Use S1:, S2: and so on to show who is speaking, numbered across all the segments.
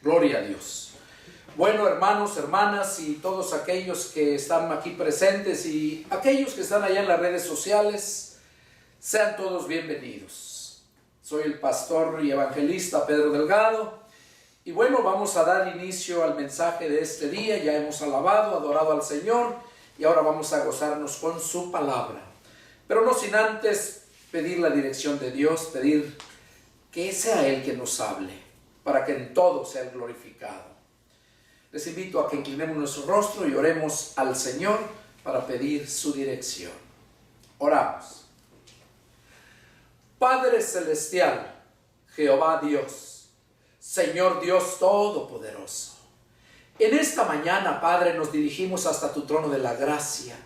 S1: Gloria a Dios. Bueno, hermanos, hermanas y todos aquellos que están aquí presentes y aquellos que están allá en las redes sociales, sean todos bienvenidos. Soy el pastor y evangelista Pedro Delgado y bueno, vamos a dar inicio al mensaje de este día. Ya hemos alabado, adorado al Señor y ahora vamos a gozarnos con su palabra. Pero no sin antes pedir la dirección de Dios, pedir que sea Él quien nos hable, para que en todo sea glorificado. Les invito a que inclinemos nuestro rostro y oremos al Señor para pedir su dirección. Oramos. Padre Celestial, Jehová Dios, Señor Dios Todopoderoso, en esta mañana, Padre, nos dirigimos hasta tu trono de la gracia,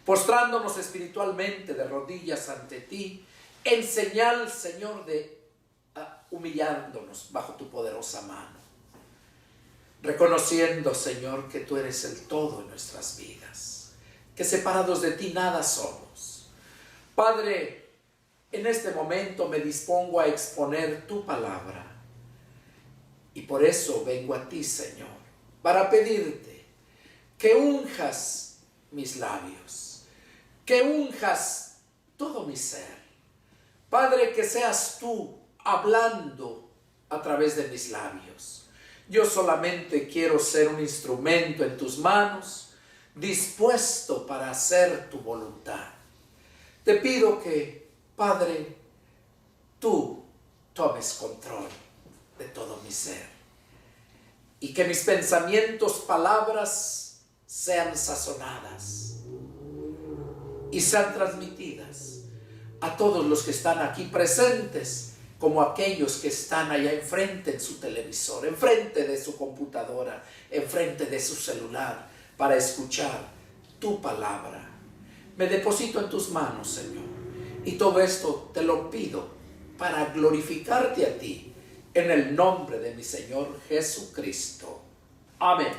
S1: postrándonos espiritualmente de rodillas ante ti, en señal, Señor, de humillándonos bajo tu poderosa mano, reconociendo, Señor, que tú eres el todo en nuestras vidas, que separados de ti nada somos. Padre, en este momento me dispongo a exponer tu palabra y por eso vengo a ti, Señor, para pedirte que unjas mis labios, que unjas todo mi ser. Padre, que seas tú hablando a través de mis labios. Yo solamente quiero ser un instrumento en tus manos, dispuesto para hacer tu voluntad. Te pido que, Padre, tú tomes control de todo mi ser y que mis pensamientos, palabras sean sazonadas y sean transmitidas a todos los que están aquí presentes, como aquellos que están allá enfrente en su televisor, enfrente de su computadora, enfrente de su celular, para escuchar tu palabra. Me deposito en tus manos, Señor, y todo esto te lo pido para glorificarte a ti, en el nombre de mi Señor Jesucristo. Amén.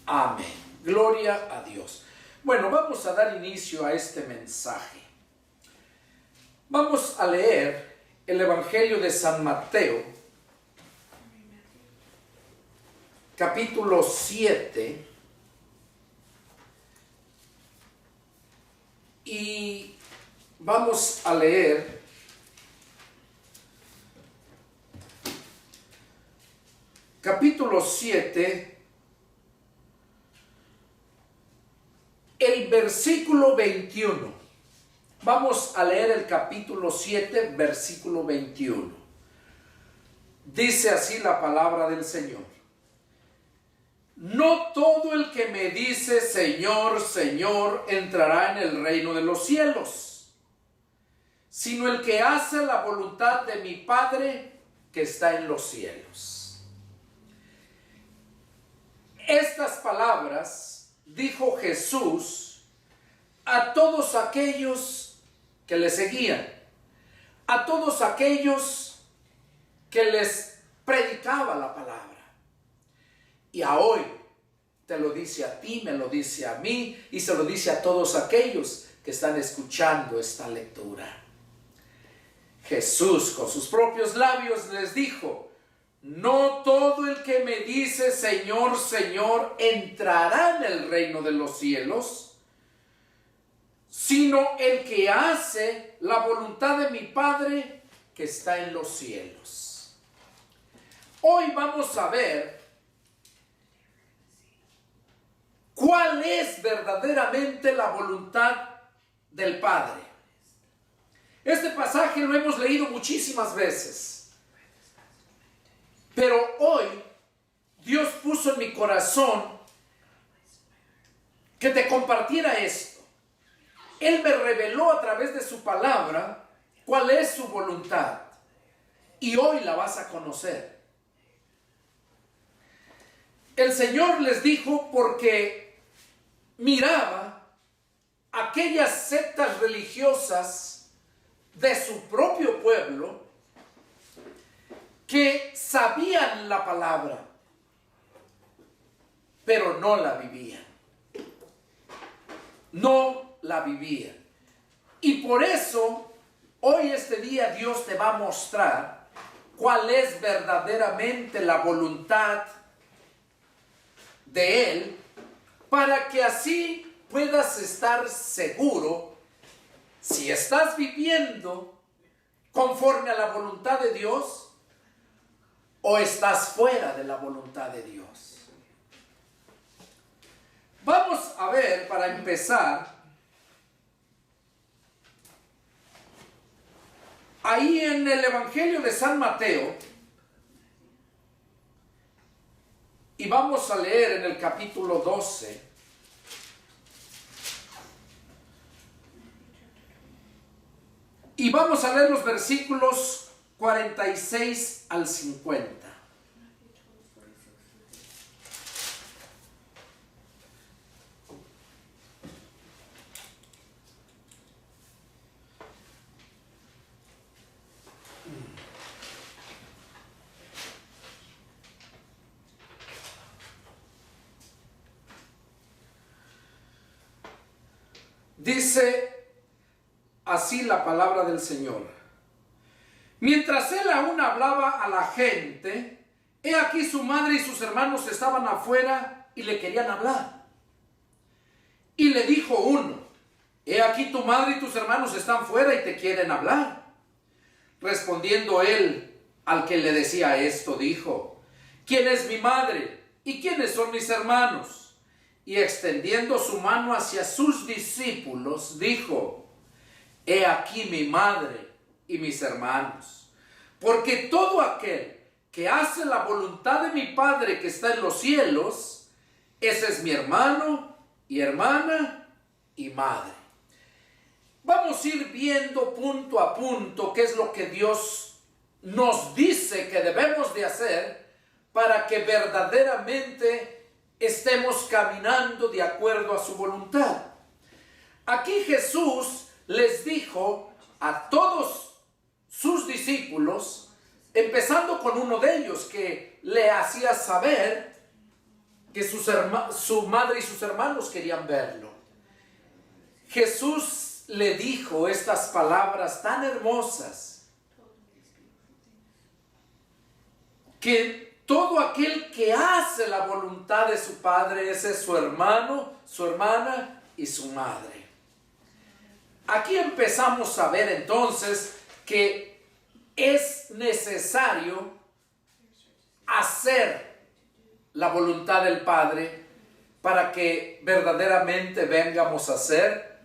S1: Amén. Gloria a Dios. Bueno, vamos a dar inicio a este mensaje. Vamos a leer el Evangelio de San Mateo, capítulo 7, y vamos a leer capítulo 7, el versículo 21. Vamos a leer el capítulo 7, versículo 21. Dice así la palabra del Señor. No todo el que me dice Señor, Señor, entrará en el reino de los cielos, sino el que hace la voluntad de mi Padre que está en los cielos. Estas palabras dijo Jesús a todos aquellos que le seguían, a todos aquellos que les predicaba la palabra. Y a hoy te lo dice a ti, me lo dice a mí y se lo dice a todos aquellos que están escuchando esta lectura. Jesús con sus propios labios les dijo: no todo el que me dice Señor, Señor, entrará en el reino de los cielos, sino el que hace la voluntad de mi Padre que está en los cielos. Hoy vamos a ver cuál es verdaderamente la voluntad del Padre. Este pasaje lo hemos leído muchísimas veces, pero hoy Dios puso en mi corazón que te compartiera esto. Él me reveló a través de su palabra cuál es su voluntad y hoy la vas a conocer. El Señor les dijo porque miraba aquellas sectas religiosas de su propio pueblo que sabían la palabra, pero no la vivían. No la vivían. Y por eso hoy este día Dios te va a mostrar cuál es verdaderamente la voluntad de Él, para que así puedas estar seguro si estás viviendo conforme a la voluntad de Dios o estás fuera de la voluntad de Dios. Vamos a ver, para empezar, ahí en el Evangelio de San Mateo, y vamos a leer en el capítulo 12, y vamos a leer los versículos 46 al 50. Dice así la palabra del Señor. Mientras él aún hablaba a la gente, he aquí su madre y sus hermanos estaban afuera y le querían hablar. Y le dijo uno: he aquí tu madre y tus hermanos están fuera y te quieren hablar. Respondiendo él al que le decía esto, dijo: ¿quién es mi madre y quiénes son mis hermanos? Y extendiendo su mano hacia sus discípulos, dijo: he aquí mi madre y mis hermanos. Porque todo aquel que hace la voluntad de mi Padre que está en los cielos, ese es mi hermano y hermana y madre. Vamos a ir viendo punto a punto qué es lo que Dios nos dice que debemos de hacer para que verdaderamente estemos caminando de acuerdo a su voluntad. Aquí Jesús les dijo a todos sus discípulos, empezando con uno de ellos que le hacía saber que su madre y sus hermanos querían verlo. Jesús le dijo estas palabras tan hermosas, que todo aquel que hace la voluntad de su Padre, ese es su hermano, su hermana y su madre. Aquí empezamos a ver entonces que es necesario hacer la voluntad del Padre para que verdaderamente vengamos a ser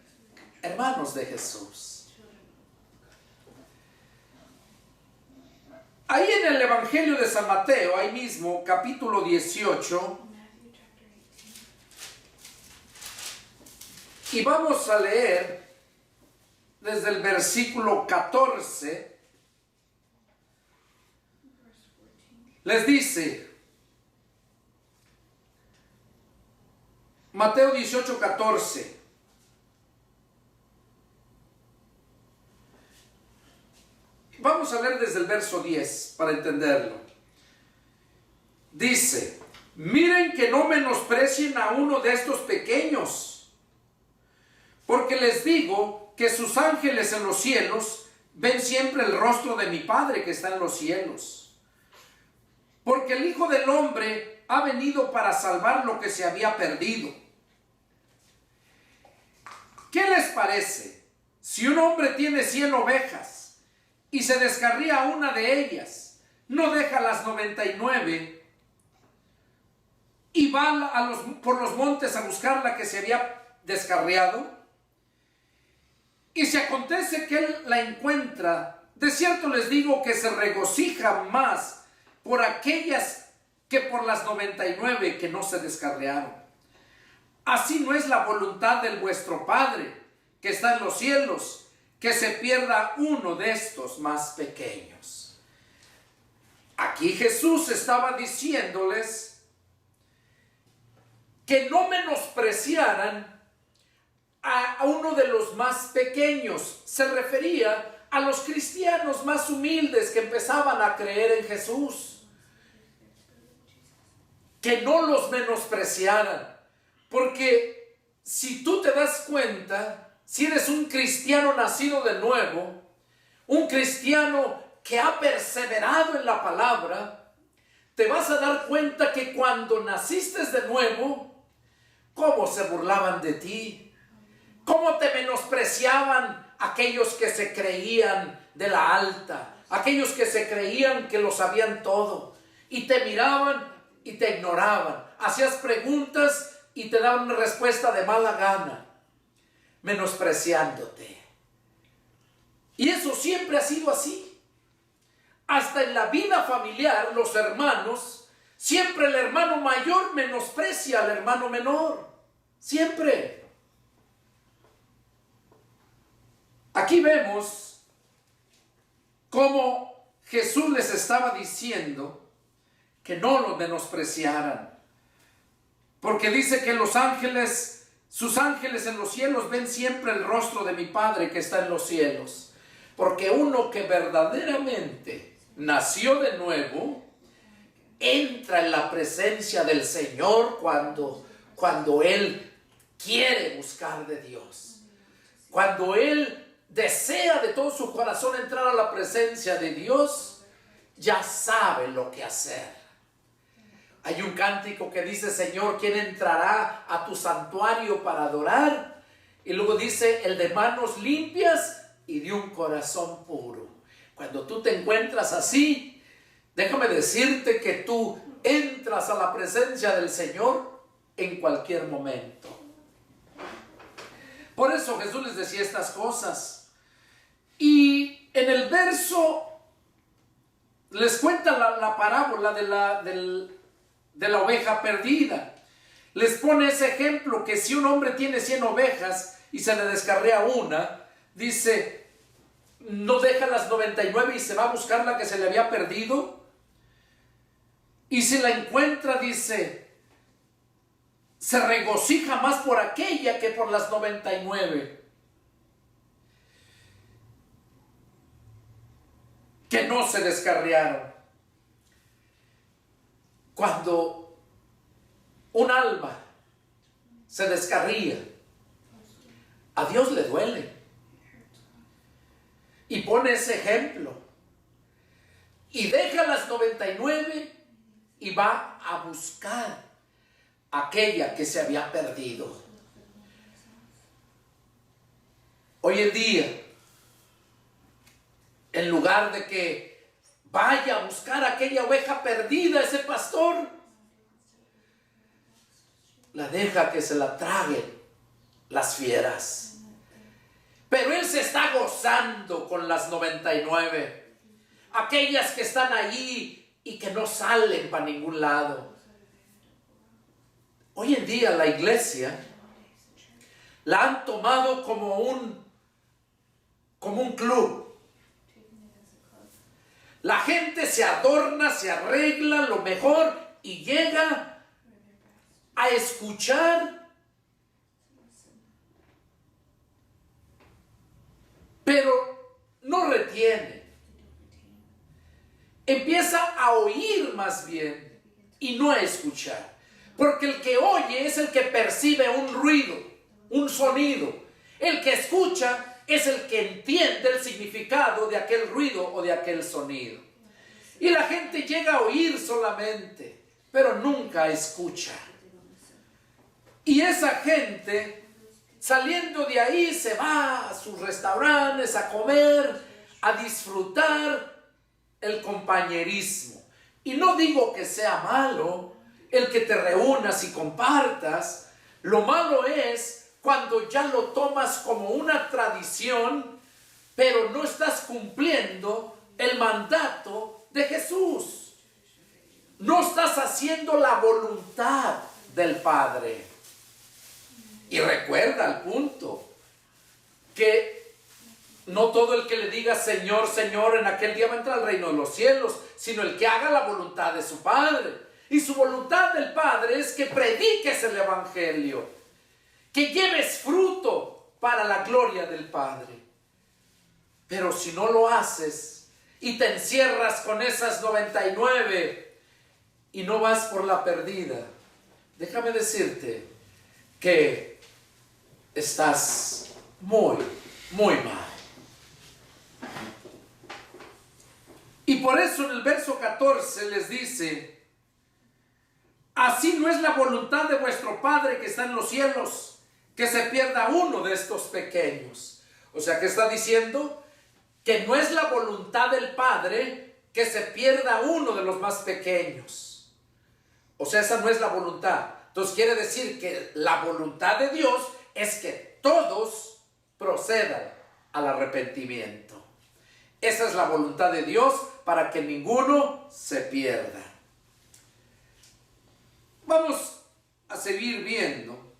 S1: hermanos de Jesús. Ahí en el Evangelio de San Mateo, ahí mismo, capítulo 18, y vamos a leer desde el versículo 14, les dice, Mateo 18, 14, vamos a leer desde el verso 10 para entenderlo. Dice: miren que no menosprecien a uno de estos pequeños, porque les digo que sus ángeles en los cielos ven siempre el rostro de mi Padre que está en los cielos. Porque el Hijo del Hombre ha venido para salvar lo que se había perdido. ¿Qué les parece? Si un hombre tiene 100 ovejas y se descarría una de ellas, ¿no deja las 99 y va por los montes a buscar la que se había descarriado? Y si acontece que él la encuentra, de cierto les digo que se regocija más por aquellas que por las 99 que no se descarriaron. Así no es la voluntad de vuestro Padre que está en los cielos, que se pierda uno de estos más pequeños. Aquí Jesús estaba diciéndoles que no menospreciaran a uno de los más pequeños. Se refería a los cristianos más humildes que empezaban a creer en Jesús. Que no los menospreciaran. Porque si tú te das cuenta, si eres un cristiano nacido de nuevo, un cristiano que ha perseverado en la palabra, te vas a dar cuenta que cuando naciste de nuevo, cómo se burlaban de ti, cómo te menospreciaban aquellos que se creían de la alta, aquellos que se creían que lo sabían todo, y te miraban y te ignoraban. Hacías preguntas y te daban una respuesta de mala gana, menospreciándote. Y eso siempre ha sido así. Hasta en la vida familiar, los hermanos, siempre el hermano mayor menosprecia al hermano menor. Siempre. Aquí vemos cómo Jesús les estaba diciendo que no los menospreciaran. Porque dice que los ángeles, sus ángeles en los cielos ven siempre el rostro de mi Padre que está en los cielos. Porque uno que verdaderamente nació de nuevo, entra en la presencia del Señor cuando Él quiere buscar de Dios. Cuando Él desea de todo su corazón entrar a la presencia de Dios, ya sabe lo que hacer. Hay un cántico que dice: Señor, ¿quién entrará a tu santuario para adorar? Y luego dice: el de manos limpias y de un corazón puro. Cuando tú te encuentras así, déjame decirte que tú entras a la presencia del Señor en cualquier momento. Por eso Jesús les decía estas cosas. Y en el verso les cuenta la parábola de la oveja perdida. Les pone ese ejemplo que si un hombre tiene 100 ovejas y se le descarría una, dice, no deja las 99 y se va a buscar la que se le había perdido. Y si la encuentra, dice, se regocija más por aquella que por las 99 que no se descarriaron. Cuando un alma se descarría, a Dios le duele. Y pone ese ejemplo. Y deja las 99 y va a buscar aquella que se había perdido. Hoy en día, en lugar de que vaya a buscar aquella oveja perdida, ese pastor, la deja que se la traguen las fieras. Pero él se está gozando con las 99, aquellas que están allí y que no salen para ningún lado. Hoy en día la iglesia la han tomado como un club. La gente se adorna, se arregla lo mejor y llega a escuchar, pero no retiene. Empieza a oír más bien y no a escuchar. Porque el que oye es el que percibe un ruido, un sonido. El que escucha es el que entiende el significado de aquel ruido o de aquel sonido. Y la gente llega a oír solamente, pero nunca escucha. Y esa gente, saliendo de ahí, se va a sus restaurantes a comer, a disfrutar el compañerismo. Y no digo que sea malo el que te reúnas y compartas. Lo malo es cuando ya lo tomas como una tradición, pero no estás cumpliendo el mandato de Jesús. No estás haciendo la voluntad del Padre. Y recuerda al punto que no todo el que le diga Señor, Señor, en aquel día va a entrar al reino de los cielos, sino el que haga la voluntad de su Padre. Y su voluntad del Padre es que prediques el Evangelio, que lleves fruto para la gloria del Padre. Pero si no lo haces y te encierras con esas 99 y no vas por la perdida, déjame decirte que estás muy, muy mal. Y por eso en el verso 14 les dice: así no es la voluntad de vuestro Padre que está en los cielos, que se pierda uno de estos pequeños. O sea, que está diciendo que no es la voluntad del Padre que se pierda uno de los más pequeños. O sea, esa no es la voluntad. Entonces quiere decir que la voluntad de Dios es que todos procedan al arrepentimiento. Esa es la voluntad de Dios, para que ninguno se pierda. Vamos a seguir viendo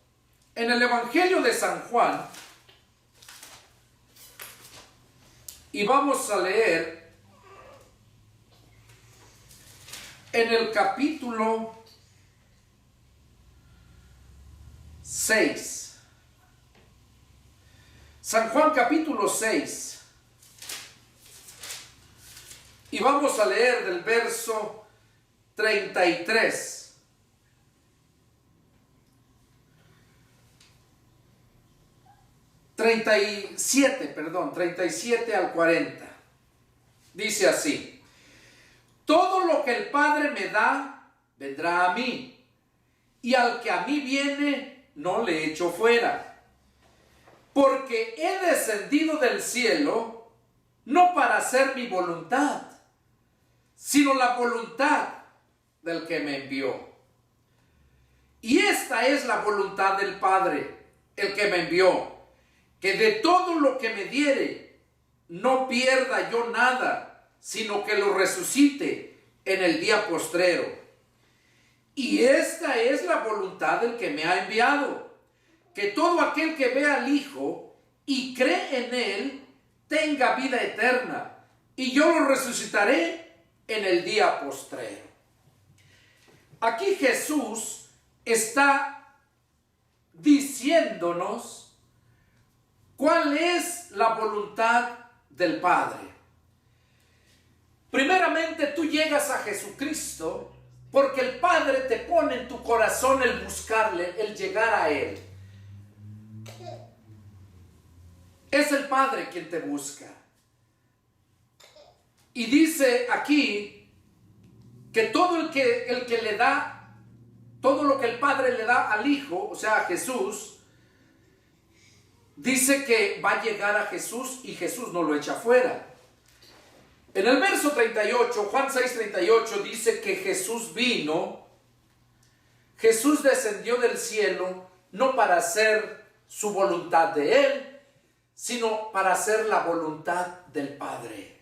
S1: en el Evangelio de San Juan, y vamos a leer en el capítulo 6. San Juan capítulo 6. Y vamos a leer del verso 33. 37 al 40. Dice así: todo lo que el Padre me da, vendrá a mí, y al que a mí viene, no le echo fuera. Porque he descendido del cielo, no para hacer mi voluntad, sino la voluntad del que me envió. Y esta es la voluntad del Padre, el que me envió, que de todo lo que me diere, no pierda yo nada, sino que lo resucite en el día postrero. Y esta es la voluntad del que me ha enviado, que todo aquel que vea al Hijo y cree en Él, tenga vida eterna, y yo lo resucitaré en el día postrero. Aquí Jesús está diciéndonos cuál es la voluntad del Padre. Primeramente, tú llegas a Jesucristo porque el Padre te pone en tu corazón el buscarle, el llegar a Él. Es el Padre quien te busca. Y dice aquí que todo el que le da, todo lo que el Padre le da al Hijo, o sea, a Jesús, dice que va a llegar a Jesús y Jesús no lo echa fuera. En el verso 38, Juan 6:38 dice que Jesús vino, Jesús descendió del cielo, no para hacer su voluntad de Él, sino para hacer la voluntad del Padre.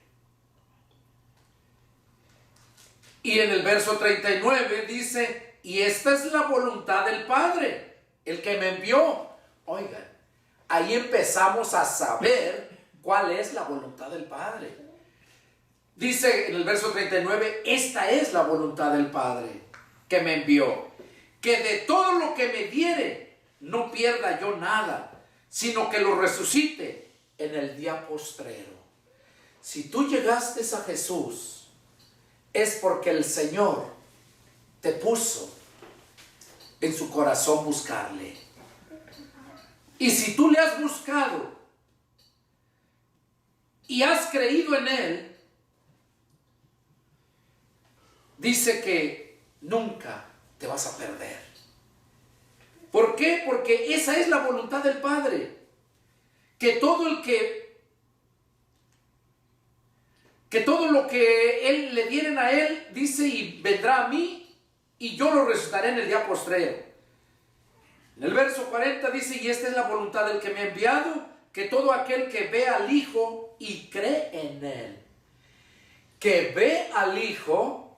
S1: Y en el verso 39 dice: y esta es la voluntad del Padre, el que me envió. Oigan, ahí empezamos a saber cuál es la voluntad del Padre. Dice en el verso 39, esta es la voluntad del Padre, que me envió, que de todo lo que me diere, no pierda yo nada, sino que lo resucite en el día postrero. Si tú llegaste a Jesús, es porque el Señor te puso en su corazón buscarle. Y si tú le has buscado y has creído en Él, dice que nunca te vas a perder. ¿Por qué? Porque esa es la voluntad del Padre. Que todo lo que Él le dieren a Él, dice, y vendrá a mí, y yo lo resucitaré en el día postrero. En el verso 40 dice: y esta es la voluntad del que me ha enviado, que todo aquel que ve al Hijo y cree en Él. Que ve al Hijo,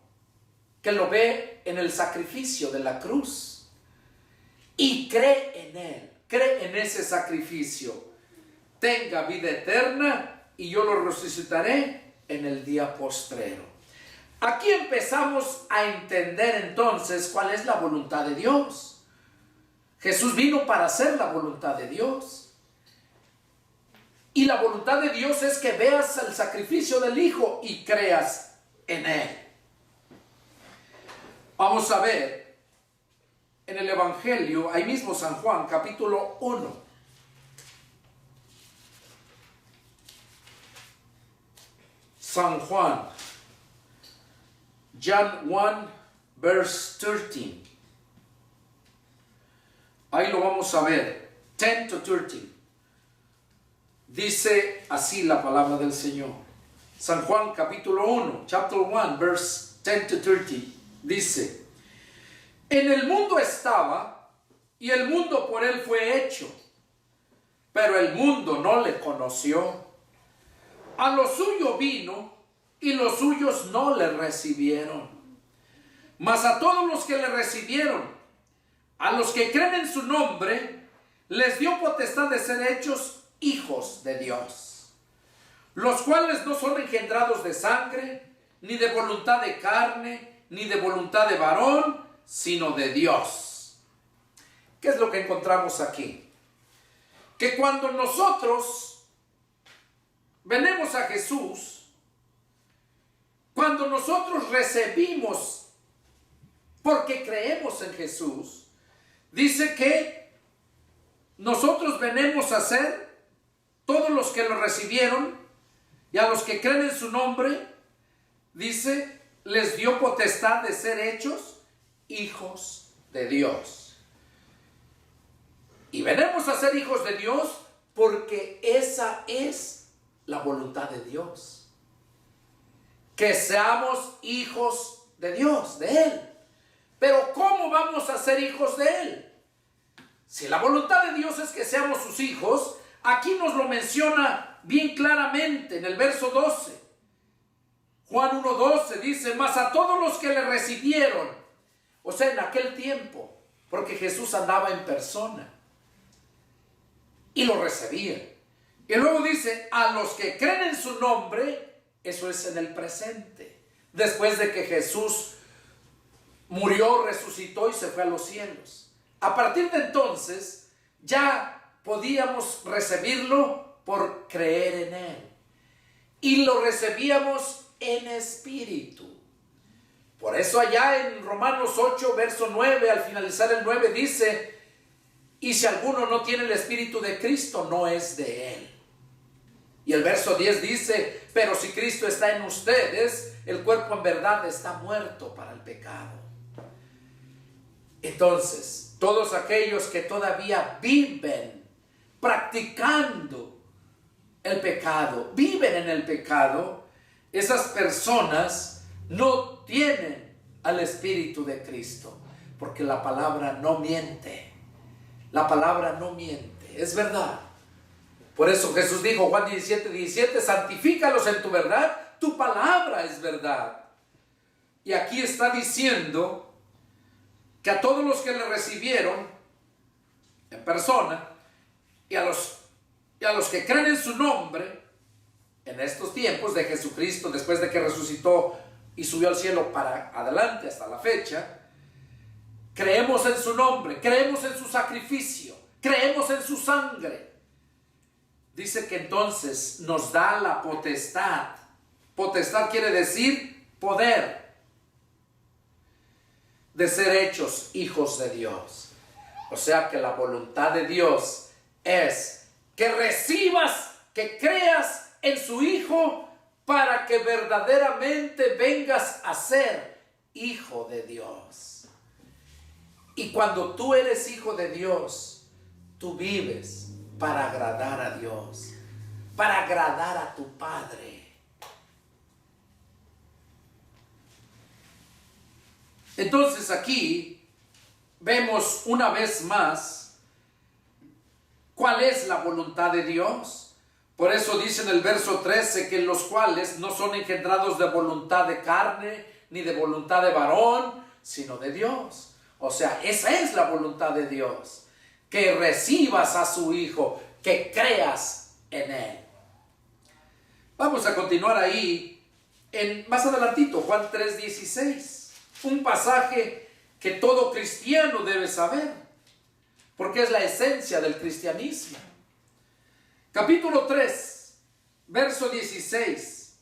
S1: que lo ve en el sacrificio de la cruz, y cree en Él, cree en ese sacrificio, tenga vida eterna, y yo lo resucitaré en el día postrero. Aquí empezamos a entender entonces cuál es la voluntad de Dios. Jesús vino para hacer la voluntad de Dios. Y la voluntad de Dios es que veas el sacrificio del Hijo y creas en Él. Vamos a ver en el Evangelio, ahí mismo San Juan, capítulo 1. San Juan, John 1, verse 13. Ahí lo vamos a ver. 10 to 13. Dice así la palabra del Señor. San Juan capítulo 1, chapter 1, verse 10 to 13. Dice: en el mundo estaba, y el mundo por él fue hecho, pero el mundo no le conoció. A lo suyo vino, y los suyos no le recibieron. Mas a todos los que le recibieron, a los que creen en su nombre, les dio potestad de ser hechos hijos de Dios, los cuales no son engendrados de sangre, ni de voluntad de carne, ni de voluntad de varón, sino de Dios. ¿Qué es lo que encontramos aquí? Que cuando nosotros venimos a Jesús, cuando nosotros recibimos porque creemos en Jesús, dice que nosotros venimos a ser, todos los que lo recibieron y a los que creen en su nombre, dice, les dio potestad de ser hechos hijos de Dios. Y venimos a ser hijos de Dios porque esa es la voluntad de Dios. Que seamos hijos de Dios, de Él. Pero ¿cómo vamos a ser hijos de Él? Si la voluntad de Dios es que seamos sus hijos, aquí nos lo menciona bien claramente en el verso 12. Juan 1:12 dice: mas a todos los que le recibieron, o sea, en aquel tiempo, porque Jesús andaba en persona y lo recibía. Y luego dice: a los que creen en su nombre, eso es en el presente, después de que Jesús murió, resucitó y se fue a los cielos. A partir de entonces, ya podíamos recibirlo por creer en Él. Y lo recibíamos en espíritu. Por eso allá en Romanos 8, verso 9, al finalizar el 9, dice: y si alguno no tiene el espíritu de Cristo, no es de Él. Y el verso 10 dice: pero si Cristo está en ustedes, el cuerpo en verdad está muerto para el pecado. Entonces, todos aquellos que todavía viven practicando el pecado, viven en el pecado, esas personas no tienen al Espíritu de Cristo, porque la palabra no miente. La palabra no miente, es verdad. Por eso Jesús dijo, Juan 17:17, santifícalos en tu verdad, tu palabra es verdad. Y aquí está diciendo que a todos los que le recibieron en persona y a los que creen en su nombre en estos tiempos de Jesucristo, después de que resucitó y subió al cielo para adelante hasta la fecha, creemos en su nombre, creemos en su sacrificio, creemos en su sangre. Dice que entonces nos da la potestad. Potestad quiere decir poder, de ser hechos hijos de Dios. O sea que la voluntad de Dios es que recibas, que creas en su Hijo para que verdaderamente vengas a ser hijo de Dios. Y cuando tú eres hijo de Dios, tú vives para agradar a Dios, para agradar a tu Padre. Entonces aquí vemos una vez más cuál es la voluntad de Dios. Por eso dice en el verso 13 que los cuales no son engendrados de voluntad de carne ni de voluntad de varón, sino de Dios. O sea, esa es la voluntad de Dios, que recibas a su Hijo, que creas en Él. Vamos a continuar ahí, más adelantito, Juan 3:16. Un pasaje que todo cristiano debe saber, porque es la esencia del cristianismo. Capítulo 3, verso 16.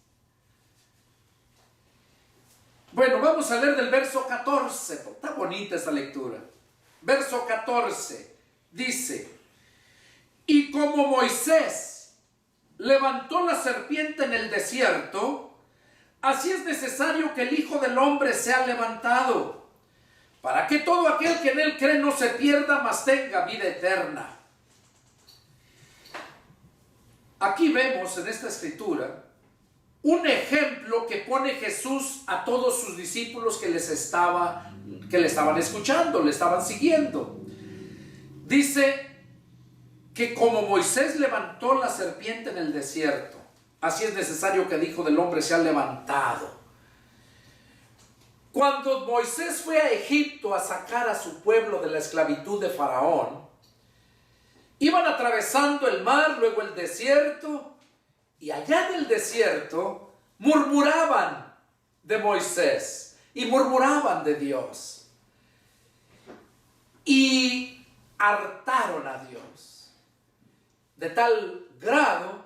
S1: Bueno, vamos a leer del verso 14. Está bonita esta lectura. Verso 14 dice: y como Moisés levantó la serpiente en el desierto, así es necesario que el Hijo del Hombre sea levantado, para que todo aquel que en él cree no se pierda, mas tenga vida eterna. Aquí vemos en esta escritura un ejemplo que pone Jesús a todos sus discípulos que le estaban escuchando, le estaban siguiendo. Dice que como Moisés levantó la serpiente en el desierto, así es necesario que el Hijo del Hombre sea levantado. Cuando Moisés fue a Egipto a sacar a su pueblo de la esclavitud de Faraón, iban atravesando el mar, luego el desierto, y allá en el desierto murmuraban de Moisés y murmuraban de Dios. Y hartaron a Dios, de tal grado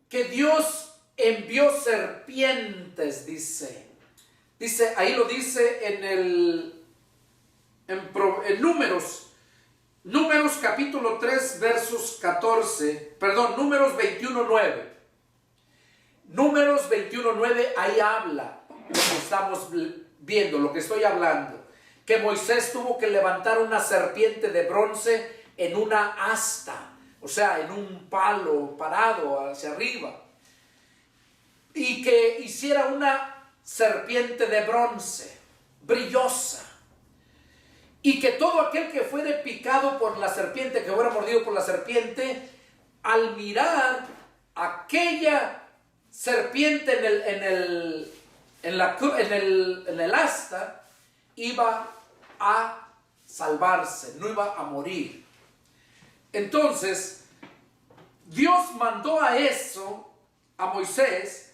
S1: que Dios envió serpientes, dice, ahí lo dice en Números capítulo 3 versos 14, perdón, Números 21:9. Números 21:9, ahí habla lo que estamos viendo, lo que estoy hablando. Que Moisés tuvo que levantar una serpiente de bronce en una asta, o sea, en un palo parado hacia arriba. Y que hiciera una serpiente de bronce, brillosa. Y que todo aquel que fuere picado por la serpiente, que fuera mordido por la serpiente, al mirar aquella serpiente en el asta, iba a salvarse, no iba a morir. Entonces, Dios mandó a eso a Moisés,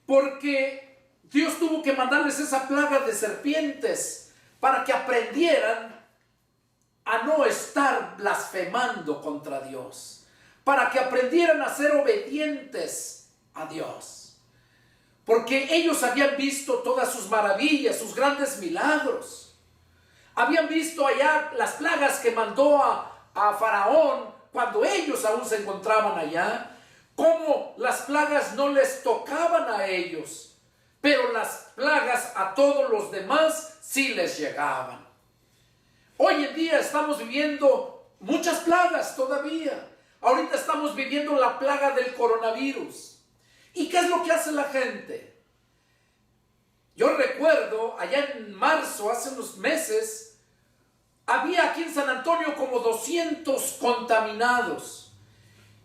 S1: porque Dios tuvo que mandarles esa plaga de serpientes para que aprendieran a no estar blasfemando contra Dios, para que aprendieran a ser obedientes a Dios, porque ellos habían visto todas sus maravillas, sus grandes milagros, habían visto allá las plagas que mandó a Faraón cuando ellos aún se encontraban allá, cómo las plagas no les tocaban a ellos, pero las plagas a todos los demás sí les llegaban. Hoy en día estamos viviendo muchas plagas todavía. Ahorita estamos viviendo la plaga del coronavirus. ¿Y qué es lo que hace la gente? Yo recuerdo allá en marzo, hace unos meses, había aquí en San Antonio como 200 contaminados.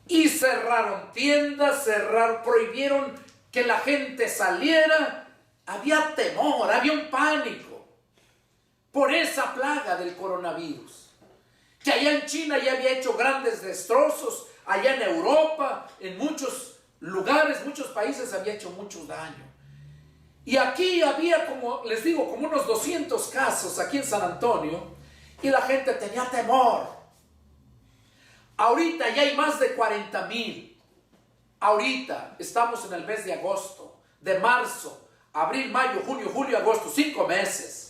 S1: Y cerraron tiendas, prohibieron que la gente saliera. Había temor, había un pánico por esa plaga del coronavirus, que allá en China ya había hecho grandes destrozos, allá en Europa, en muchos lugares, muchos países había hecho mucho daño. Y aquí había, como les digo, como unos 200 casos aquí en San Antonio, y la gente tenía temor. Ahorita ya hay más de 40,000. Ahorita estamos en el mes de agosto, de marzo, abril, mayo, junio, julio, agosto, 5 meses.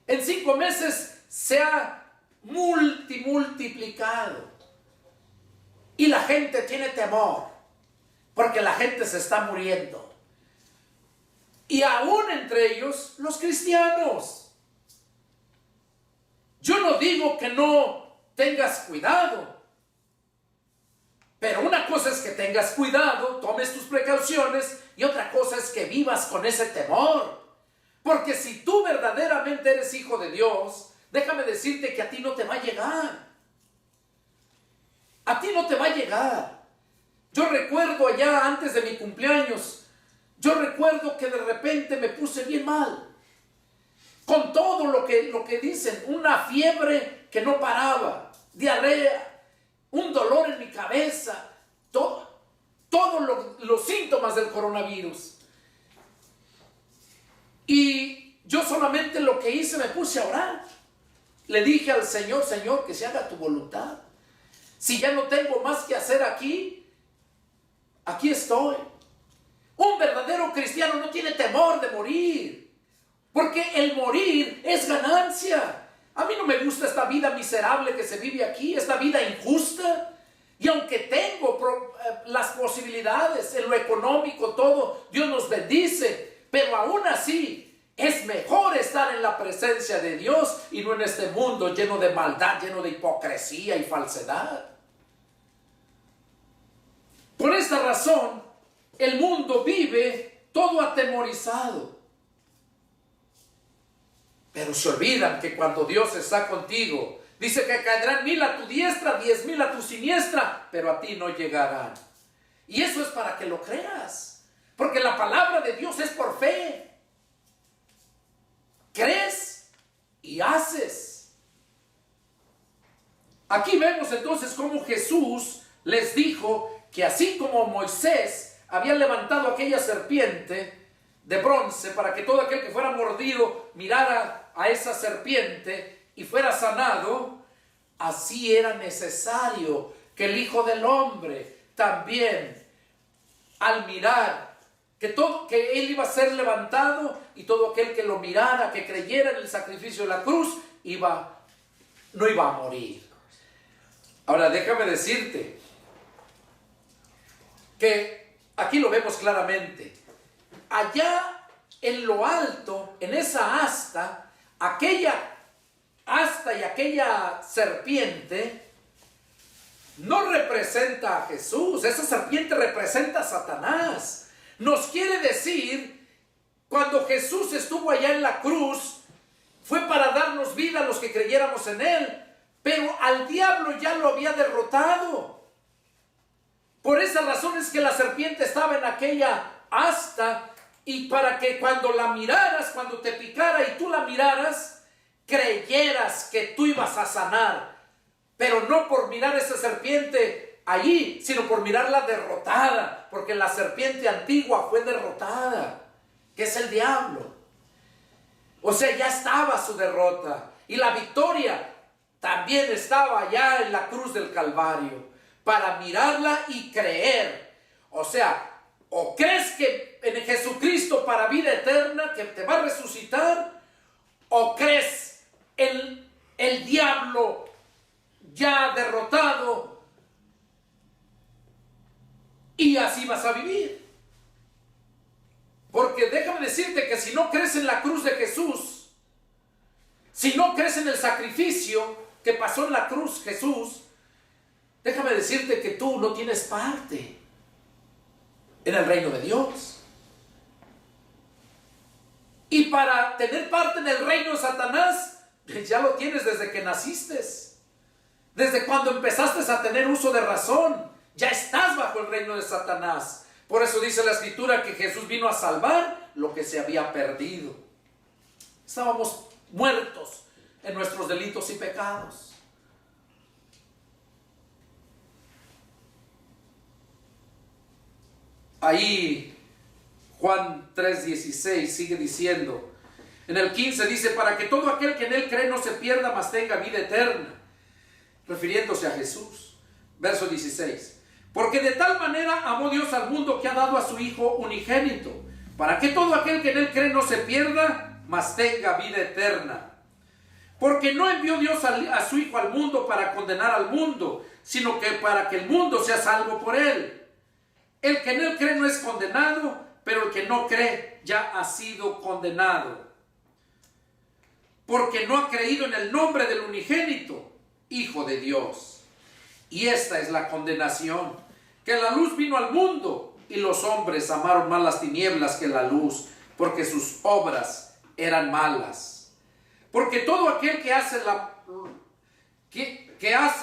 S1: En 5 meses se ha multiplicado. Y la gente tiene temor, porque la gente se está muriendo. Y aún entre ellos, los cristianos. Yo no digo que no tengas cuidado, pero una cosa es que tengas cuidado, tomes tus precauciones, y otra cosa es que vivas con ese temor. Porque si tú verdaderamente eres hijo de Dios, déjame decirte que a ti no te va a llegar. A ti no te va a llegar. Yo recuerdo allá antes de mi cumpleaños, yo recuerdo que de repente me puse bien mal. Con todo lo que dicen, una fiebre que no paraba, diarrea, un dolor en mi cabeza, todos los síntomas del coronavirus. Y yo solamente lo que hice, me puse a orar. Le dije al Señor, Señor, que se haga tu voluntad. Si ya no tengo más que hacer aquí estoy. Un verdadero cristiano no tiene temor de morir, porque el morir es ganancia. A mí no me gusta esta vida miserable que se vive aquí, esta vida injusta, Y aunque tengo las posibilidades en lo económico, todo, Dios nos bendice, pero aún así es mejor estar en la presencia de Dios y no en este mundo lleno de maldad, lleno de hipocresía y falsedad. Por esta razón, el mundo vive todo atemorizado. Pero se olvidan que cuando Dios está contigo, dice que caerán 1000 a tu diestra, 10,000 a tu siniestra, pero a ti no llegarán. Y eso es para que lo creas, porque la palabra de Dios es por fe. Crees y haces. Aquí vemos entonces cómo Jesús les dijo que así como Moisés había levantado aquella serpiente de bronce para que todo aquel que fuera mordido mirara a esa serpiente y fuera sanado, así era necesario que el Hijo del Hombre también, al mirar que Él iba a ser levantado y todo aquel que lo mirara, que creyera en el sacrificio de la cruz, no iba a morir. Ahora déjame decirte que aquí lo vemos claramente. Allá en lo alto, en esa asta, aquella asta y aquella serpiente no representa a Jesús. Esa serpiente representa a Satanás. Nos quiere decir, cuando Jesús estuvo allá en la cruz, fue para darnos vida a los que creyéramos en Él, pero al diablo ya lo había derrotado. Por esa razón es que la serpiente estaba en aquella asta, y para que cuando la miraras, cuando te picara y tú la miraras, creyeras que tú ibas a sanar, pero no por mirar esa serpiente allí, sino por mirarla derrotada, porque la serpiente antigua fue derrotada, que es el diablo. O sea, ya estaba su derrota, y la victoria también estaba allá en la cruz del Calvario, para mirarla y creer. O sea, o crees que en Jesucristo para vida eterna, que te va a resucitar, o crees en el diablo ya derrotado y así vas a vivir. Porque déjame decirte que si no crees en la cruz de Jesús, si no crees en el sacrificio que pasó en la cruz Jesús, déjame decirte que tú no tienes parte en el reino de Dios. Y para tener parte en el reino de Satanás, ya lo tienes desde que naciste. Desde cuando empezaste a tener uso de razón, ya estás bajo el reino de Satanás. Por eso dice la Escritura que Jesús vino a salvar lo que se había perdido. Estábamos muertos en nuestros delitos y pecados. Ahí Juan 3:16 sigue diciendo, en el 15 dice, para que todo aquel que en Él cree no se pierda, mas tenga vida eterna, refiriéndose a Jesús. Verso 16, porque de tal manera amó Dios al mundo que ha dado a su Hijo unigénito, para que todo aquel que en Él cree no se pierda, mas tenga vida eterna. Porque no envió Dios a su Hijo al mundo para condenar al mundo, sino que para que el mundo sea salvo por Él. El que en Él cree no es condenado, pero el que no cree ya ha sido condenado, porque no ha creído en el nombre del unigénito Hijo de Dios. Y esta es la condenación, que la luz vino al mundo, y los hombres amaron más las tinieblas que la luz, porque sus obras eran malas. Porque todo aquel que hace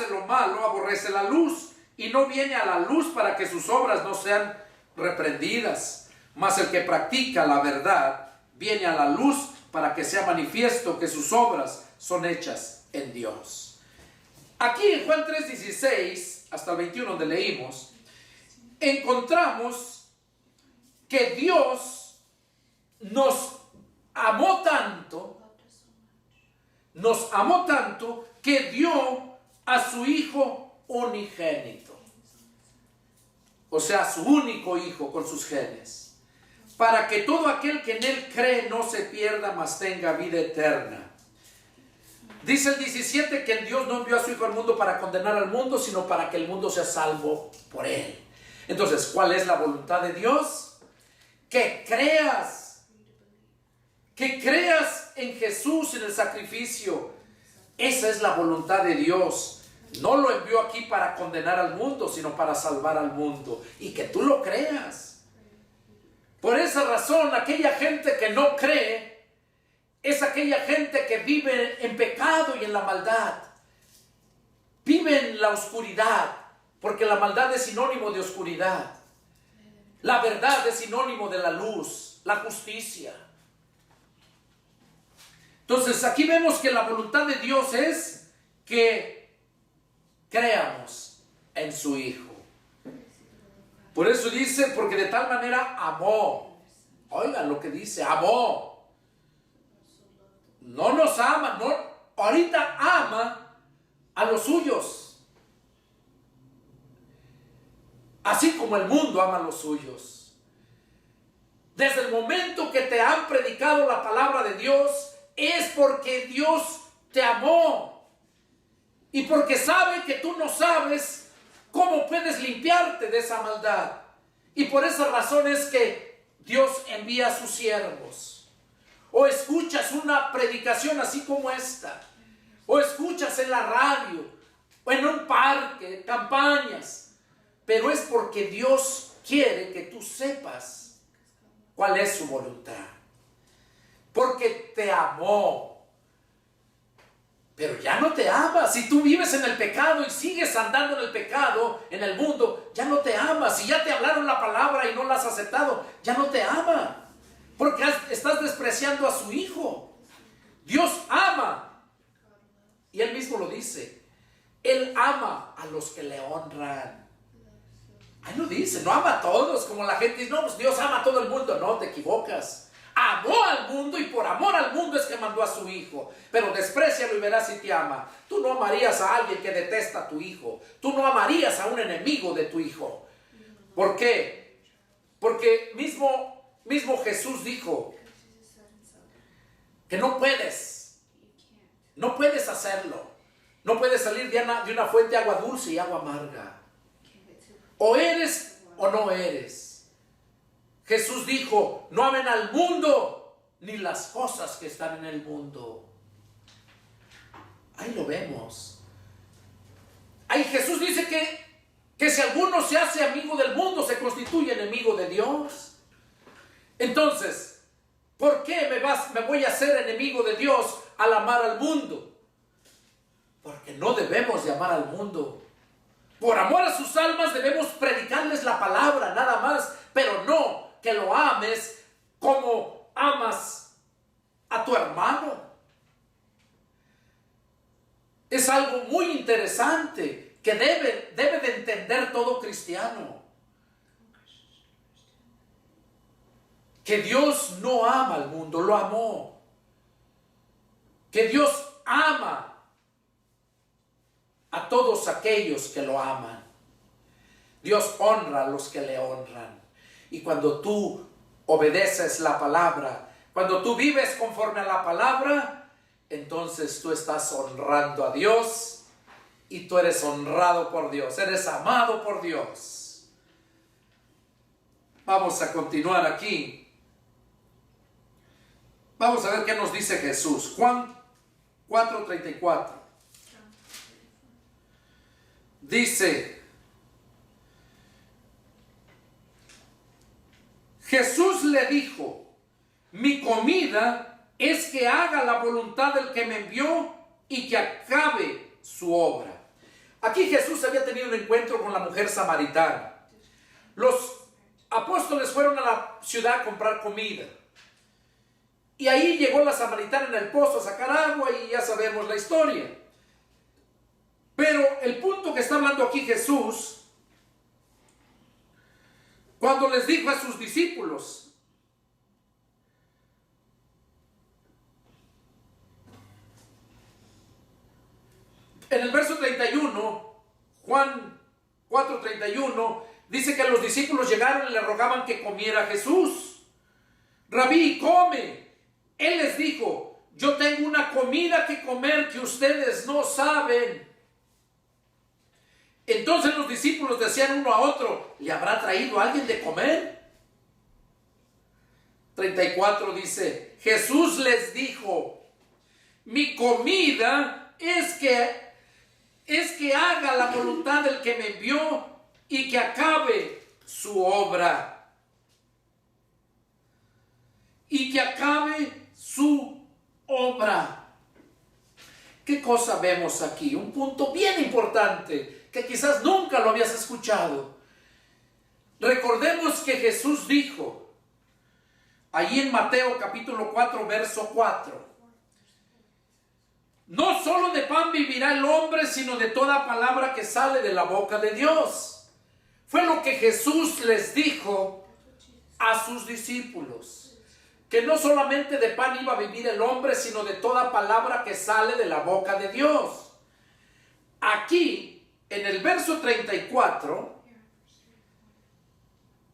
S1: lo malo aborrece la luz, y no viene a la luz para que sus obras no sean reprendidas. Mas el que practica la verdad viene a la luz para que sea manifiesto que sus obras son hechas en Dios. Aquí en Juan 3:16 hasta el 21 donde leímos, encontramos que Dios nos amó tanto que dio a su Hijo unigénito, o sea, su único Hijo con sus genes, para que todo aquel que en Él cree no se pierda, mas tenga vida eterna. Dice el 17 que Dios no envió a su Hijo al mundo para condenar al mundo, sino para que el mundo sea salvo por él. Entonces, ¿cuál es la voluntad de Dios? Que creas en Jesús, en el sacrificio. Esa es la voluntad de Dios. No lo envió aquí para condenar al mundo, sino para salvar al mundo. Y que tú lo creas. Por esa razón, aquella gente que no cree es aquella gente que vive en pecado y en la maldad. Vive en la oscuridad, porque la maldad es sinónimo de oscuridad. La verdad es sinónimo de la luz, la justicia. Entonces aquí vemos que la voluntad de Dios es que creamos en su Hijo. Por eso dice, porque de tal manera amó. Oigan lo que dice, amó. No nos ama, no, ahorita ama a los suyos. Así como el mundo ama a los suyos. Desde el momento que te han predicado la palabra de Dios, es porque Dios te amó. Y porque sabe que tú no sabes cómo puedes limpiarte de esa maldad. Y por esa razón es que Dios envía a sus siervos. O escuchas una predicación así como esta. O escuchas en la radio. O en un parque, campañas. Pero es porque Dios quiere que tú sepas cuál es su voluntad. Porque te amó. Pero ya no te ama. Si tú vives en el pecado y sigues andando en el pecado, en el mundo, ya no te ama. Si ya te hablaron la palabra y no la has aceptado, ya no te ama. Porque estás despreciando a su Hijo. Dios ama. Y Él mismo lo dice. Él ama a los que le honran. Ahí lo dice, no ama a todos. Como la gente dice, no, pues Dios ama a todo el mundo. No, te equivocas. Amó al mundo y por amor al mundo es que mandó a su Hijo. Pero desprécialo y verás si te ama. Tú no amarías a alguien que detesta a tu hijo. Tú no amarías a un enemigo de tu hijo. ¿Por qué? Porque mismo Jesús dijo que no puedes hacerlo. No puedes salir de una fuente de agua dulce y agua amarga. O eres o no eres. Jesús dijo, no amen al mundo ni las cosas que están en el mundo. Ahí lo vemos. Ahí Jesús dice que si alguno se hace amigo del mundo, se constituye enemigo de Dios. Entonces, ¿por qué me voy a hacer enemigo de Dios al amar al mundo? Porque no debemos de amar al mundo. Por amor a sus almas debemos predicarles la palabra, nada más, pero no que lo ames como amas a tu hermano. Es algo muy interesante que debe de entender todo cristiano. Que Dios no ama al mundo, lo amó. Que Dios ama a todos aquellos que lo aman. Dios honra a los que le honran. Y cuando tú obedeces la palabra, cuando tú vives conforme a la palabra, entonces tú estás honrando a Dios y tú eres honrado por Dios, eres amado por Dios. Vamos a continuar aquí. Vamos a ver qué nos dice Jesús. Juan 4:34. Dice, Jesús le dijo, mi comida es que haga la voluntad del que me envió y que acabe su obra. Aquí Jesús había tenido un encuentro con la mujer samaritana. Los apóstoles fueron a la ciudad a comprar comida. Y ahí llegó la samaritana en el pozo a sacar agua y ya sabemos la historia. Pero el punto que está hablando aquí Jesús, cuando les dijo a sus discípulos, en el verso 31, Juan 4:31, dice que los discípulos llegaron y le rogaban que comiera Jesús. Rabí, come. Él les dijo, yo tengo una comida comida que comer que ustedes no saben. Entonces los discípulos decían uno a otro, ¿le habrá traído alguien de comer? 34 dice, Jesús les dijo, mi comida es que haga la voluntad del que me envió y que acabe su obra. Y que acabe su obra. ¿Qué cosa vemos aquí? Un punto bien importante que quizás nunca lo habías escuchado. Recordemos que Jesús dijo, ahí en Mateo capítulo 4, verso 4, no solo de pan vivirá el hombre, sino de toda palabra que sale de la boca de Dios. Fue lo que Jesús les dijo a sus discípulos, que no solamente de pan iba a vivir el hombre, sino de toda palabra que sale de la boca de Dios. Aquí, en el verso 34,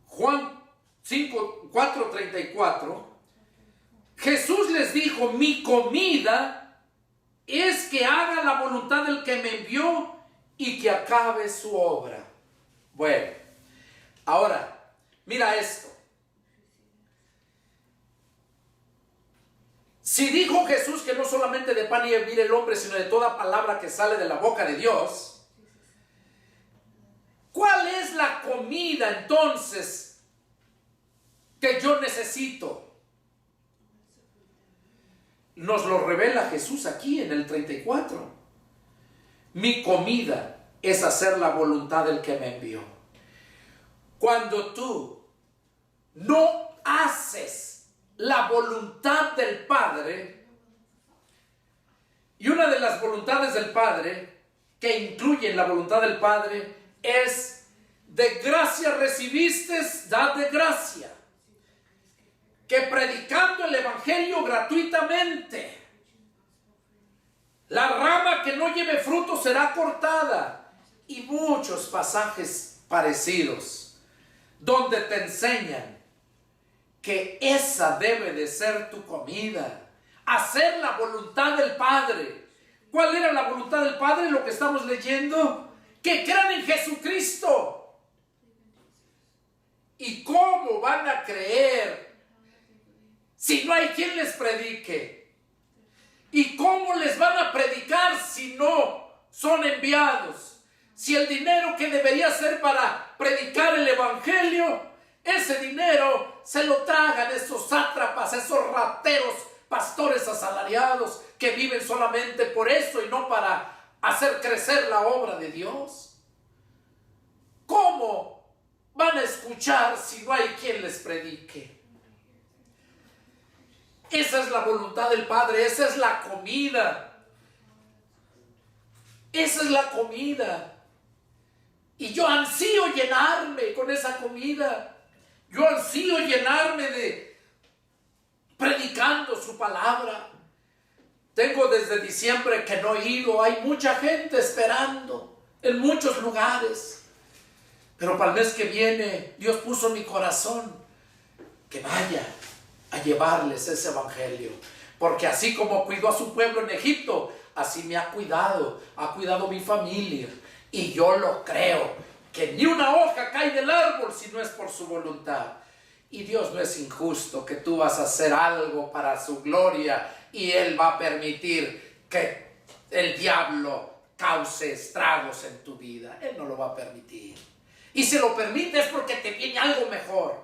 S1: Juan 4:34, Jesús les dijo, mi comida es que haga la voluntad del que me envió y que acabe su obra. Bueno, ahora, mira esto. Si dijo Jesús que no solamente de pan iba a vivir el hombre, sino de toda palabra que sale de la boca de Dios, ¿cuál es la comida entonces que yo necesito? Nos lo revela Jesús aquí en el 34. Mi comida es hacer la voluntad del que me envió. Cuando tú no haces la voluntad del Padre, y una de las voluntades del Padre que incluyen la voluntad del Padre es: de gracia recibiste, dad de gracia. Que predicando el evangelio gratuitamente, la rama que no lleve fruto será cortada, y muchos pasajes parecidos donde te enseñan que esa debe de ser tu comida, hacer la voluntad del Padre. ¿Cuál era la voluntad del Padre? Lo que estamos leyendo, que crean en Jesucristo. ¿Y cómo van a creer si no hay quien les predique? ¿Y cómo les van a predicar si no son enviados? Si el dinero que debería ser para predicar el evangelio, ese dinero se lo tragan esos sátrapas, esos rateros, pastores asalariados que viven solamente por eso y no para hacer crecer la obra de Dios. ¿Cómo van a escuchar si no hay quien les predique? Esa es la voluntad del Padre, esa es la comida. Esa es la comida. Y yo ansío llenarme con esa comida. Yo ansío llenarme de predicando su palabra. Tengo desde diciembre que no he ido. Hay mucha gente esperando en muchos lugares. Pero para el mes que viene, Dios puso en mi corazón que vaya a llevarles ese evangelio. Porque así como cuidó a su pueblo en Egipto, así me ha cuidado mi familia. Y yo lo creo, que ni una hoja cae del árbol si no es por su voluntad. Y Dios no es injusto, que tú vas a hacer algo para su gloria y Él va a permitir que el diablo cause estragos en tu vida. Él no lo va a permitir. Y si lo permite es porque te viene algo mejor.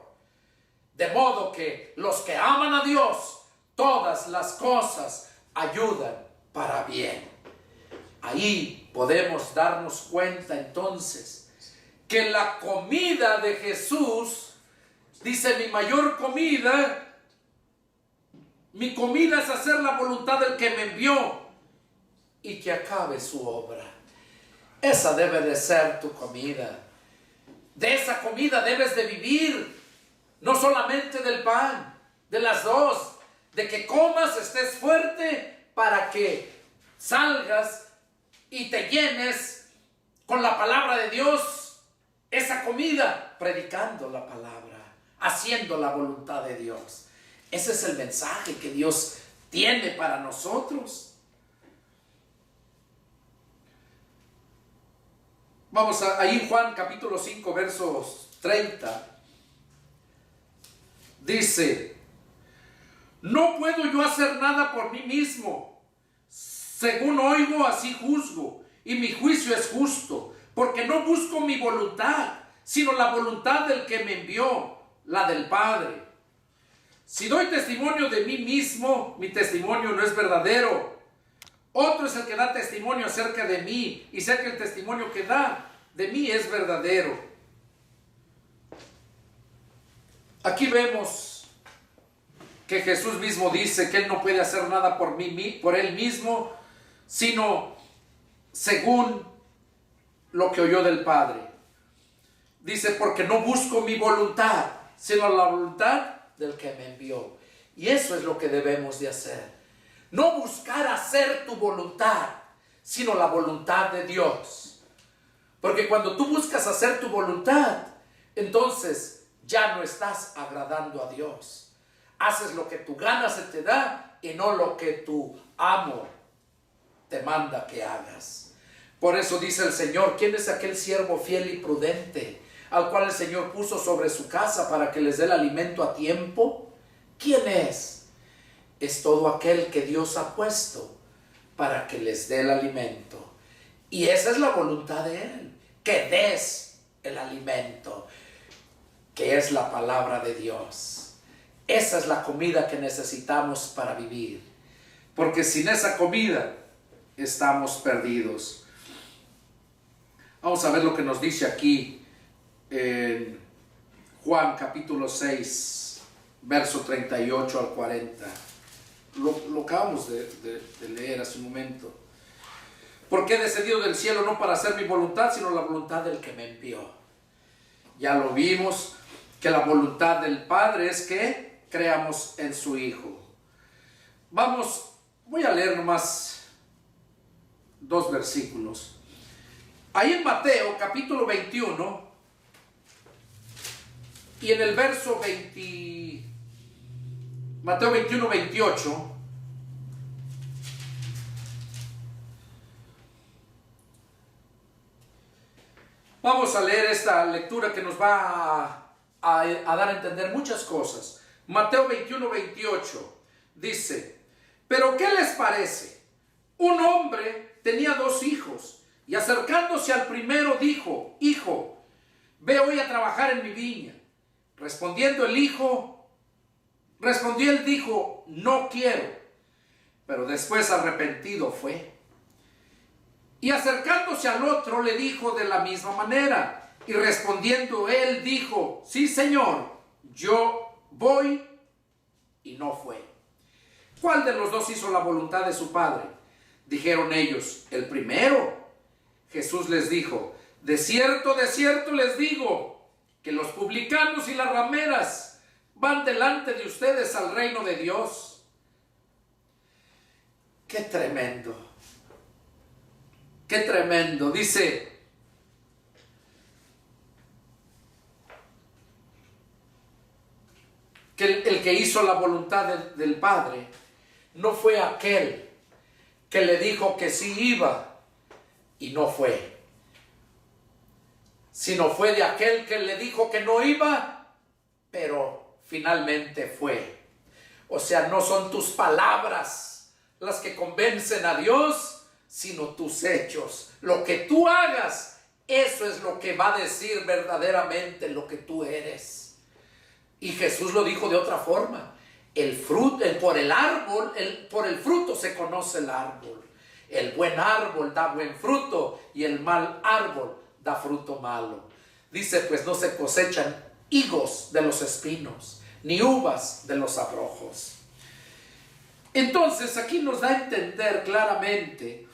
S1: De modo que los que aman a Dios, todas las cosas ayudan para bien. Ahí podemos darnos cuenta entonces que la comida de Jesús, dice: mi mayor comida, mi comida es hacer la voluntad del que me envió y que acabe su obra. Esa debe de ser tu comida. De esa comida debes de vivir, no solamente del pan, de las dos, de que comas, estés fuerte para que salgas y te llenes con la palabra de Dios. Esa comida, predicando la palabra, haciendo la voluntad de Dios. Ese es el mensaje que Dios tiene para nosotros. Vamos ahí Juan capítulo 5 versos 30. Dice: no puedo yo hacer nada por mí mismo. Según oigo, así juzgo, y mi juicio es justo, porque no busco mi voluntad, sino la voluntad del que me envió, la del Padre. Si doy testimonio de mí mismo, mi testimonio no es verdadero. Otro es el que da testimonio acerca de mí, y sé que el testimonio que da de mí es verdadero. Aquí vemos que Jesús mismo dice que Él no puede hacer nada por Él mismo, sino según lo que oyó del Padre. Dice, porque no busco mi voluntad, sino la voluntad del que me envió. Y eso es lo que debemos de hacer. No buscar hacer tu voluntad, sino la voluntad de Dios. Porque cuando tú buscas hacer tu voluntad, entonces ya no estás agradando a Dios. Haces lo que tu gana se te da y no lo que tu amo te manda que hagas. Por eso dice el Señor: ¿quién es aquel siervo fiel y prudente, al cual el Señor puso sobre su casa para que les dé el alimento a tiempo? ¿Quién es? Es todo aquel que Dios ha puesto para que les dé el alimento. Y esa es la voluntad de Él, que des el alimento, que es la palabra de Dios. Esa es la comida que necesitamos para vivir, porque sin esa comida estamos perdidos. Vamos a ver lo que nos dice aquí en Juan capítulo 6, verso 38 al 40. Lo acabamos de leer hace un momento. Porque he descendido del cielo no para hacer mi voluntad, sino la voluntad del que me envió. Ya lo vimos, que la voluntad del Padre es que creamos en su Hijo. Voy a leer nomás 2 versículos. Ahí en Mateo capítulo 21 y en el verso Mateo 21, 28, vamos a leer esta lectura que nos va a dar a entender muchas cosas. Mateo 21, 28 dice: ¿pero qué les parece? Un hombre tenía 2 hijos, y acercándose al primero dijo: hijo, ve hoy a trabajar en mi viña. Respondió él dijo: no quiero. Pero después arrepentido fue. Y acercándose al otro le dijo de la misma manera. Y respondiendo él dijo: sí, Señor, yo voy. Y no fue. ¿Cuál de los 2 hizo la voluntad de su padre? Dijeron ellos: el primero. Jesús les dijo: de cierto les digo, que los publicanos y las rameras van delante de ustedes al reino de Dios. ¡Qué tremendo! ¡Qué tremendo! Dice: que el que hizo la voluntad del Padre no fue aquel que le dijo que sí iba y no fue, sino fue de aquel que le dijo que no iba, pero finalmente fue. O sea, no son tus palabras las que convencen a Dios, sino tus hechos. Lo que tú hagas, eso es lo que va a decir verdaderamente lo que tú eres. Y Jesús lo dijo de otra forma: por el fruto se conoce el árbol. El buen árbol da buen fruto y el mal árbol da fruto malo. Dice: pues no se cosechan higos de los espinos, ni uvas de los abrojos. Entonces aquí nos da a entender claramente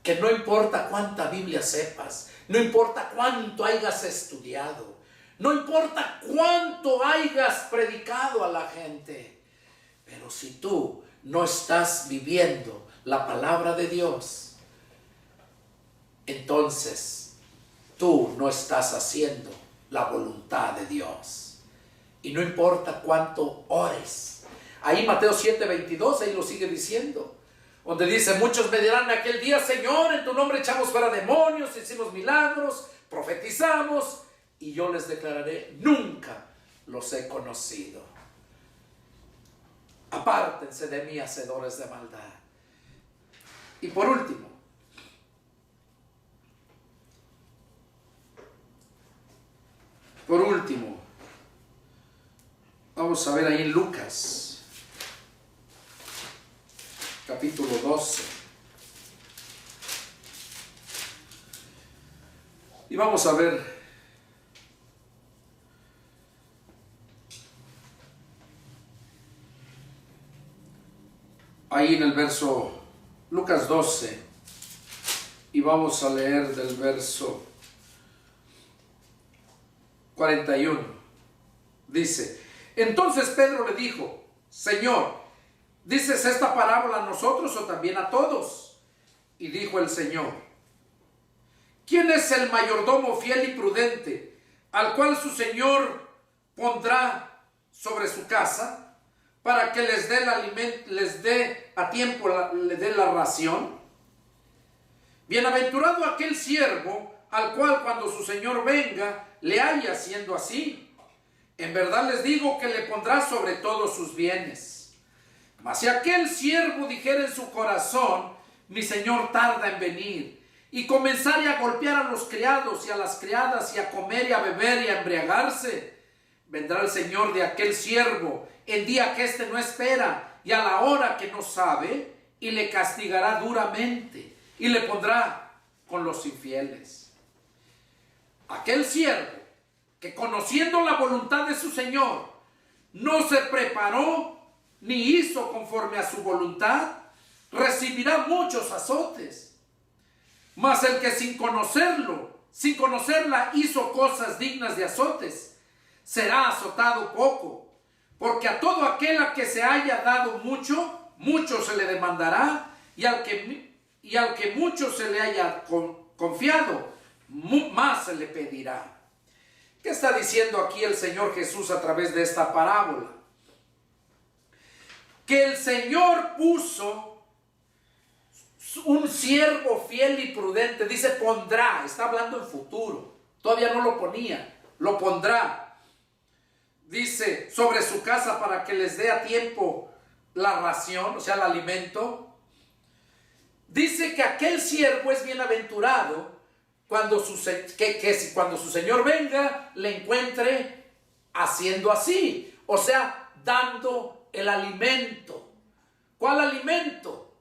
S1: que no importa cuánta Biblia sepas, no importa cuánto hayas estudiado, no importa cuánto hayas predicado a la gente, pero si tú no estás viviendo la palabra de Dios, entonces tú no estás haciendo la voluntad de Dios. Y no importa cuánto ores. Ahí Mateo 7:22, ahí lo sigue diciendo: donde dice: muchos me dirán en aquel día: Señor, en tu nombre echamos fuera demonios, hicimos milagros, profetizamos, y yo les declararé: nunca los he conocido. Apártense de mí, hacedores de maldad. Y por último, vamos a ver ahí en Lucas, capítulo 12. Y vamos a ver ahí en el verso, Lucas 12, y vamos a leer del verso 41. Dice: entonces Pedro le dijo: Señor, ¿dices esta parábola a nosotros o también a todos? Y dijo el Señor: ¿quién es el mayordomo fiel y prudente, al cual su señor pondrá sobre su casa, para que les dé el alimento, les dé a tiempo, le dé la ración? Bienaventurado aquel siervo al cual cuando su señor venga le haya haciendo así. En verdad les digo que le pondrá sobre todos sus bienes. Mas si aquel siervo dijera en su corazón: mi señor tarda en venir, y comenzare a golpear a los criados y a las criadas, y a comer y a beber y a embriagarse, vendrá el señor de aquel siervo el día que éste no espera y a la hora que no sabe, y le castigará duramente, y le pondrá con los infieles. Aquel siervo que, conociendo la voluntad de su señor, no se preparó ni hizo conforme a su voluntad, recibirá muchos azotes. Mas el que sin conocerla hizo cosas dignas de azotes, será azotado poco. Porque a todo aquel a que se haya dado mucho, mucho se le demandará, y al que mucho se le haya confiado, más se le pedirá. ¿Qué está diciendo aquí el Señor Jesús a través de esta parábola? Que el Señor puso un siervo fiel y prudente. Dice pondrá, está hablando en futuro. Todavía no lo ponía, lo pondrá. Dice sobre su casa para que les dé a tiempo la ración, o sea, el alimento. Dice que aquel siervo es bienaventurado cuando cuando su señor venga le encuentre haciendo así, o sea, dando el alimento. ¿Cuál alimento?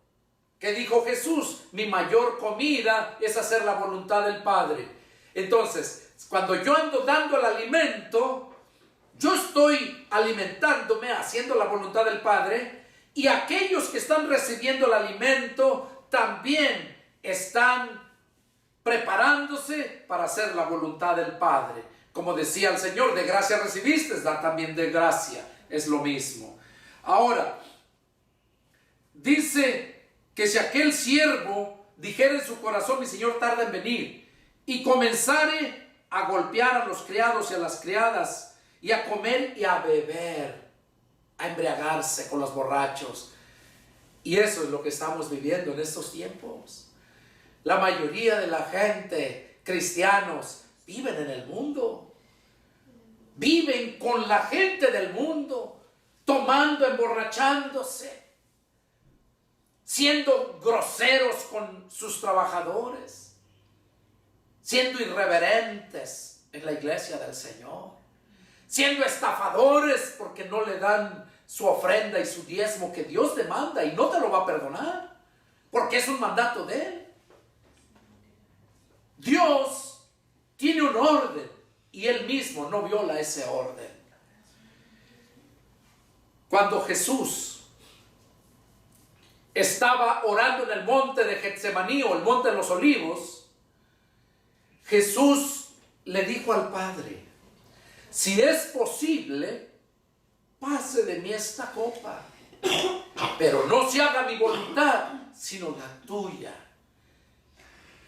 S1: Que dijo Jesús: mi mayor comida es hacer la voluntad del Padre. Entonces, cuando yo ando dando el alimento, yo estoy alimentándome, haciendo la voluntad del Padre, y aquellos que están recibiendo el alimento también están preparándose para hacer la voluntad del Padre. Como decía el Señor: de gracia recibiste, da también de gracia. Es lo mismo. Ahora, dice que si aquel siervo dijera en su corazón: mi señor tarda en venir, y comenzare a golpear a los criados y a las criadas, y a comer y a beber, a embriagarse con los borrachos. Y eso es lo que estamos viviendo en estos tiempos. La mayoría de la gente, cristianos, viven en el mundo. Viven con la gente del mundo, tomando, emborrachándose, siendo groseros con sus trabajadores, siendo irreverentes en la iglesia del Señor, siendo estafadores porque no le dan su ofrenda y su diezmo que Dios demanda, y no te lo va a perdonar porque es un mandato de Él. Dios tiene un orden y Él mismo no viola ese orden. Cuando Jesús estaba orando en el monte de Getsemaní, o el monte de los olivos, Jesús le dijo al Padre: si es posible, pase de mí esta copa, pero no se haga mi voluntad, sino la tuya.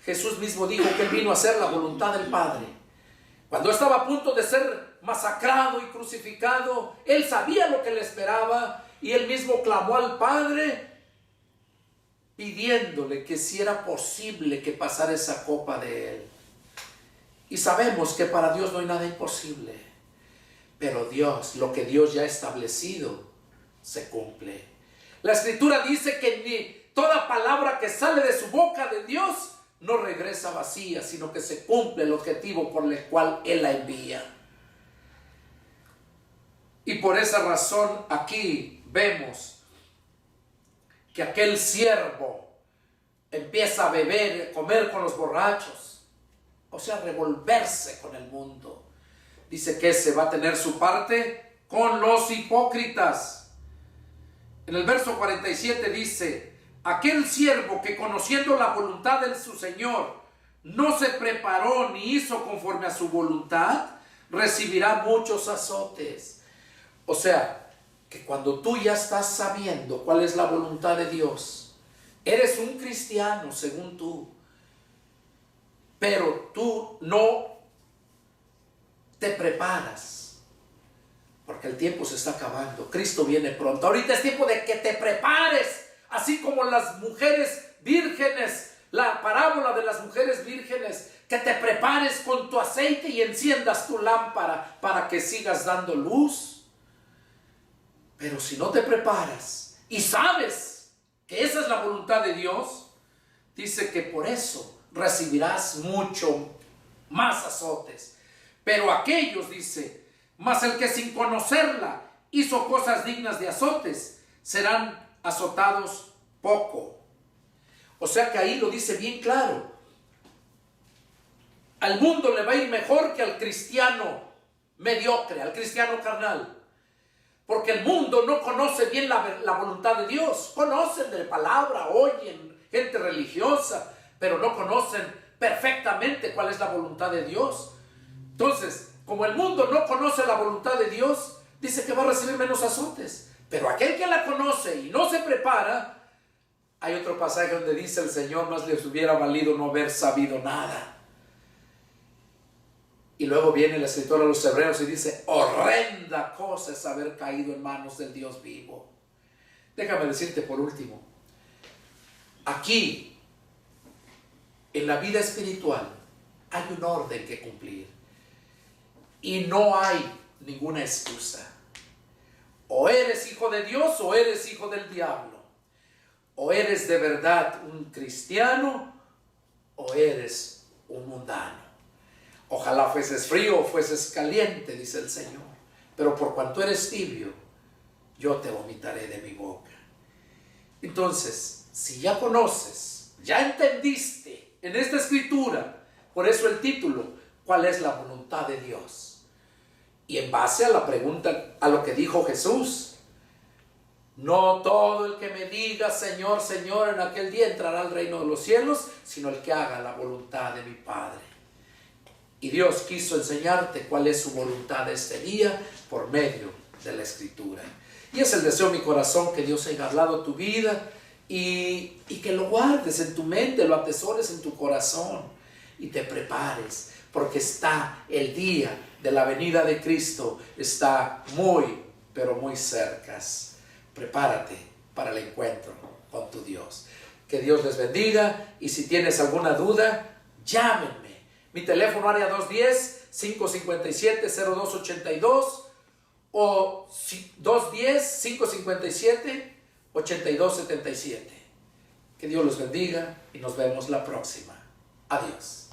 S1: Jesús mismo dijo que Él vino a hacer la voluntad del Padre. Cuando estaba a punto de ser masacrado y crucificado, Él sabía lo que le esperaba, y Él mismo clamó al Padre pidiéndole que si era posible que pasara esa copa de él. Y sabemos que para Dios no hay nada imposible, pero Dios, lo que Dios ya ha establecido, se cumple. La Escritura dice que ni toda palabra que sale de su boca de Dios no regresa vacía, sino que se cumple el objetivo por el cual Él la envía. Y por esa razón aquí vemos que aquel siervo empieza a beber, a comer con los borrachos, o sea, revolverse con el mundo. Dice que se va a tener su parte con los hipócritas. En el verso 47 dice: aquel siervo que conociendo la voluntad de su Señor no se preparó ni hizo conforme a su voluntad, recibirá muchos azotes. O sea, que cuando tú ya estás sabiendo cuál es la voluntad de Dios, eres un cristiano según tú, pero tú no te preparas, porque el tiempo se está acabando. Cristo viene pronto. Ahorita es tiempo de que te prepares, así como las mujeres vírgenes, la parábola de las mujeres vírgenes, que te prepares con tu aceite y enciendas tu lámpara para que sigas dando luz. Pero si no te preparas y sabes que esa es la voluntad de Dios, dice que por eso recibirás mucho más azotes. Pero aquellos, dice, mas el que sin conocerla hizo cosas dignas de azotes, serán azotados poco. O sea que ahí lo dice bien claro. Al mundo le va a ir mejor que al cristiano mediocre, al cristiano carnal. Porque el mundo no conoce bien la voluntad de Dios. Conocen de palabra, oyen, gente religiosa, pero no conocen perfectamente cuál es la voluntad de Dios. Entonces, como el mundo no conoce la voluntad de Dios, dice que va a recibir menos azotes. Pero aquel que la conoce y no se prepara, hay otro pasaje donde dice el Señor: más les hubiera valido no haber sabido nada. Y luego viene el escritor a los Hebreos y dice: horrenda cosa es haber caído en manos del Dios vivo. Déjame decirte por último, aquí en la vida espiritual hay un orden que cumplir y no hay ninguna excusa. O eres hijo de Dios o eres hijo del diablo. O eres de verdad un cristiano o eres un mundano. Ojalá fueses frío o fueses caliente, dice el Señor, pero por cuanto eres tibio, yo te vomitaré de mi boca. Entonces, si ya conoces, ya entendiste en esta escritura, por eso el título, ¿cuál es la voluntad de Dios? Y en base a la pregunta, a lo que dijo Jesús: no todo el que me diga Señor, Señor, en aquel día entrará al reino de los cielos, sino el que haga la voluntad de mi Padre. Y Dios quiso enseñarte cuál es su voluntad este día por medio de la Escritura. Y es el deseo de mi corazón que Dios haya hablado tu vida y que lo guardes en tu mente, lo atesores en tu corazón y te prepares, porque está el día de la venida de Cristo, está muy, pero muy cerca. Prepárate para el encuentro con tu Dios. Que Dios les bendiga, y si tienes alguna duda, llámenme. Mi teléfono área 210-557-0282 o 210-557-8277. Que Dios los bendiga y nos vemos la próxima. Adiós.